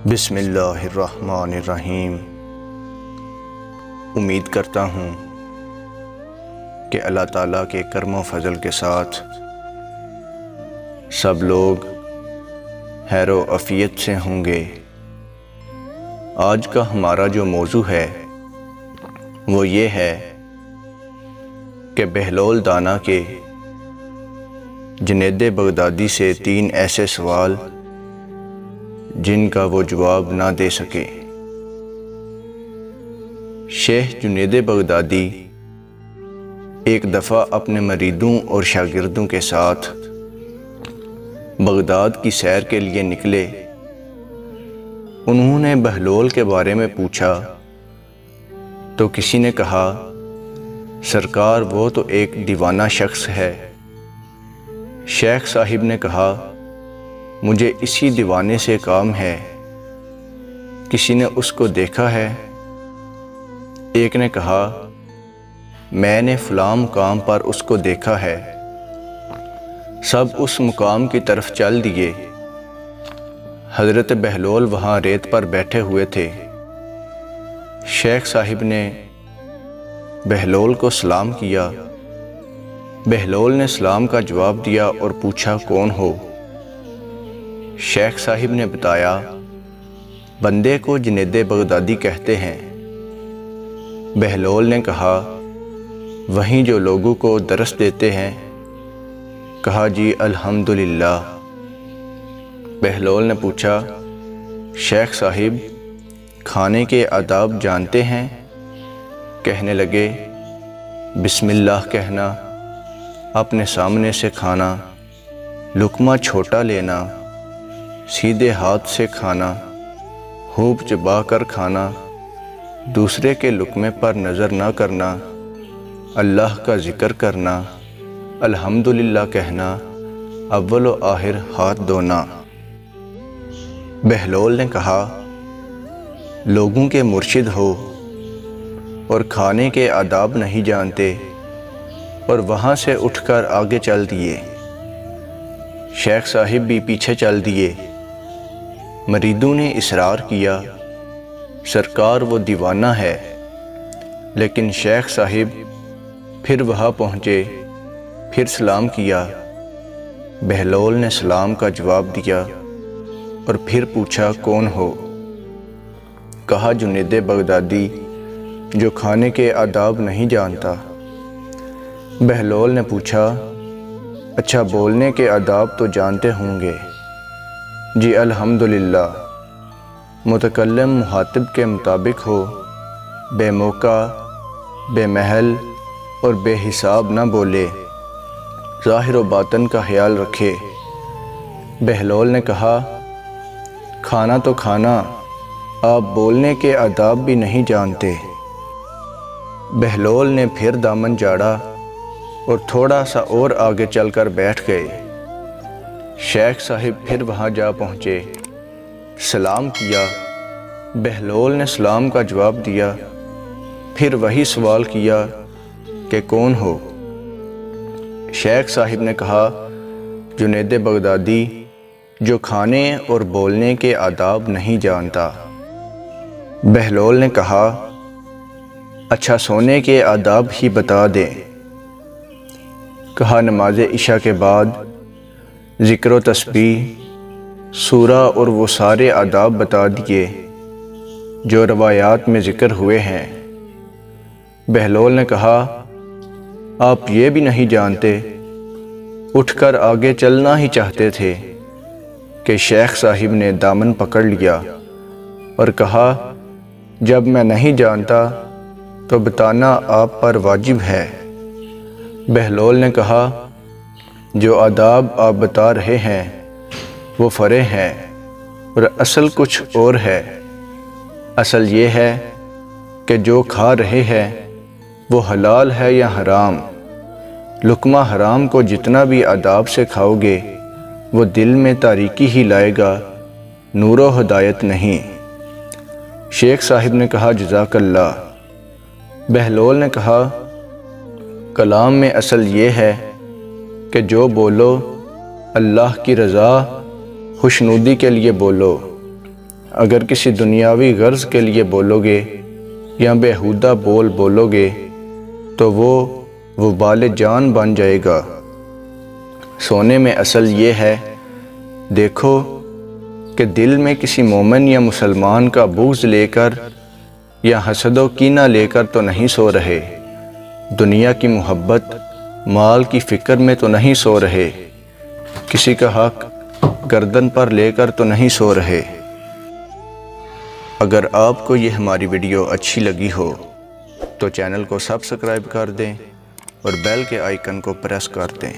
بسم اللہ الرحمن الرحیم۔ امید کرتا ہوں کہ اللہ تعالیٰ کے کرم و فضل کے ساتھ سب لوگ خیر و عافیت سے ہوں گے۔ آج کا ہمارا جو موضوع ہے وہ یہ ہے کہ بہلول دانا کے جنید بغدادی سے 3 ایسے سوال جن کا وہ جواب نہ دے سکے۔ شیخ جنید بغدادی ایک دفعہ اپنے مریدوں اور شاگردوں کے ساتھ بغداد کی سیر کے لیے نکلے۔ انہوں نے بہلول کے بارے میں پوچھا تو کسی نے کہا، سرکار وہ تو ایک دیوانہ شخص ہے۔ شیخ صاحب نے کہا، مجھے اسی دیوانے سے کام ہے، کسی نے اس کو دیکھا ہے؟ ایک نے کہا، میں نے فلاں مقام پر اس کو دیکھا ہے۔ سب اس مقام کی طرف چل دیے۔ حضرت بہلول وہاں ریت پر بیٹھے ہوئے تھے۔ شیخ صاحب نے بہلول کو سلام کیا۔ بہلول نے سلام کا جواب دیا اور پوچھا، کون ہو؟ شیخ صاحب نے بتایا، بندے کو جنید بغدادی کہتے ہیں۔ بہلول نے کہا، وہیں جو لوگوں کو درس دیتے ہیں؟ کہا، جی الحمدللہ۔ بہلول نے پوچھا، شیخ صاحب کھانے کے آداب جانتے ہیں؟ کہنے لگے، بسم اللہ کہنا، اپنے سامنے سے کھانا، لقمہ چھوٹا لینا، سیدھے ہاتھ سے کھانا، ہونپ چبا کر کھانا، دوسرے کے لقمے پر نظر نہ کرنا، اللہ کا ذکر کرنا، الحمدللہ کہنا، اول و آخر ہاتھ دھونا۔ بہلول نے کہا، لوگوں کے مرشد ہو اور کھانے کے آداب نہیں جانتے، اور وہاں سے اٹھ کر آگے چل دیے۔ شیخ صاحب بھی پیچھے چل دیے۔ مریدوں نے اصرار کیا، سرکار وہ دیوانہ ہے، لیکن شیخ صاحب پھر وہاں پہنچے، پھر سلام کیا۔ بہلول نے سلام کا جواب دیا اور پھر پوچھا، کون ہو؟ کہا، جنید بغدادی جو کھانے کے آداب نہیں جانتا۔ بہلول نے پوچھا، اچھا بولنے کے آداب تو جانتے ہوں گے؟ جی الحمدللہ۔ متکلم مخاطب کے مطابق ہو، بے موقع، بے محل اور بے حساب نہ بولے، ظاہر و باطن کا خیال رکھے۔ بہلول نے کہا، کھانا تو کھانا، آپ بولنے کے آداب بھی نہیں جانتے۔ بہلول نے پھر دامن جاڑا اور تھوڑا سا اور آگے چل کر بیٹھ گئے۔ شیخ صاحب پھر وہاں جا پہنچے، سلام کیا۔ بہلول نے سلام کا جواب دیا، پھر وہی سوال کیا کہ کون ہو؟ شیخ صاحب نے کہا، جنید بغدادی جو کھانے اور بولنے کے آداب نہیں جانتا۔ بہلول نے کہا، اچھا سونے کے آداب ہی بتا دیں۔ کہا، نماز عشاء کے بعد ذکر و تسبیح، سورہ اور وہ سارے آداب بتا دیے جو روایات میں ذکر ہوئے ہیں۔ بہلول نے کہا، آپ یہ بھی نہیں جانتے؟ اٹھ کر آگے چلنا ہی چاہتے تھے کہ شیخ صاحب نے دامن پکڑ لیا اور کہا، جب میں نہیں جانتا تو بتانا آپ پر واجب ہے۔ بہلول نے کہا، جو آداب آپ بتا رہے ہیں وہ فرع ہیں اور اصل کچھ اور ہے۔ اصل یہ ہے کہ جو کھا رہے ہیں وہ حلال ہے یا حرام۔ لقمہ حرام کو جتنا بھی آداب سے کھاؤ گے وہ دل میں تاریکی ہی لائے گا، نور و ہدایت نہیں۔ شیخ صاحب نے کہا، جزاک اللہ۔ بہلول نے کہا، کلام میں اصل یہ ہے کہ جو بولو اللہ کی رضا خوشنودی کے لیے بولو، اگر کسی دنیاوی غرض کے لیے بولو گے یا بیہودہ بولو گے تو وہ وبال جان بن جائے گا۔ سونے میں اصل یہ ہے، دیکھو کہ دل میں کسی مومن یا مسلمان کا بغض لے کر یا حسد و کینہ لے کر تو نہیں سو رہے، دنیا کی محبت مال کی فکر میں تو نہیں سو رہے، کسی کا حق گردن پر لے کر تو نہیں سو رہے۔ اگر آپ کو یہ ہماری ویڈیو اچھی لگی ہو تو چینل کو سبسکرائب کر دیں اور بیل کے آئیکن کو پریس کر دیں۔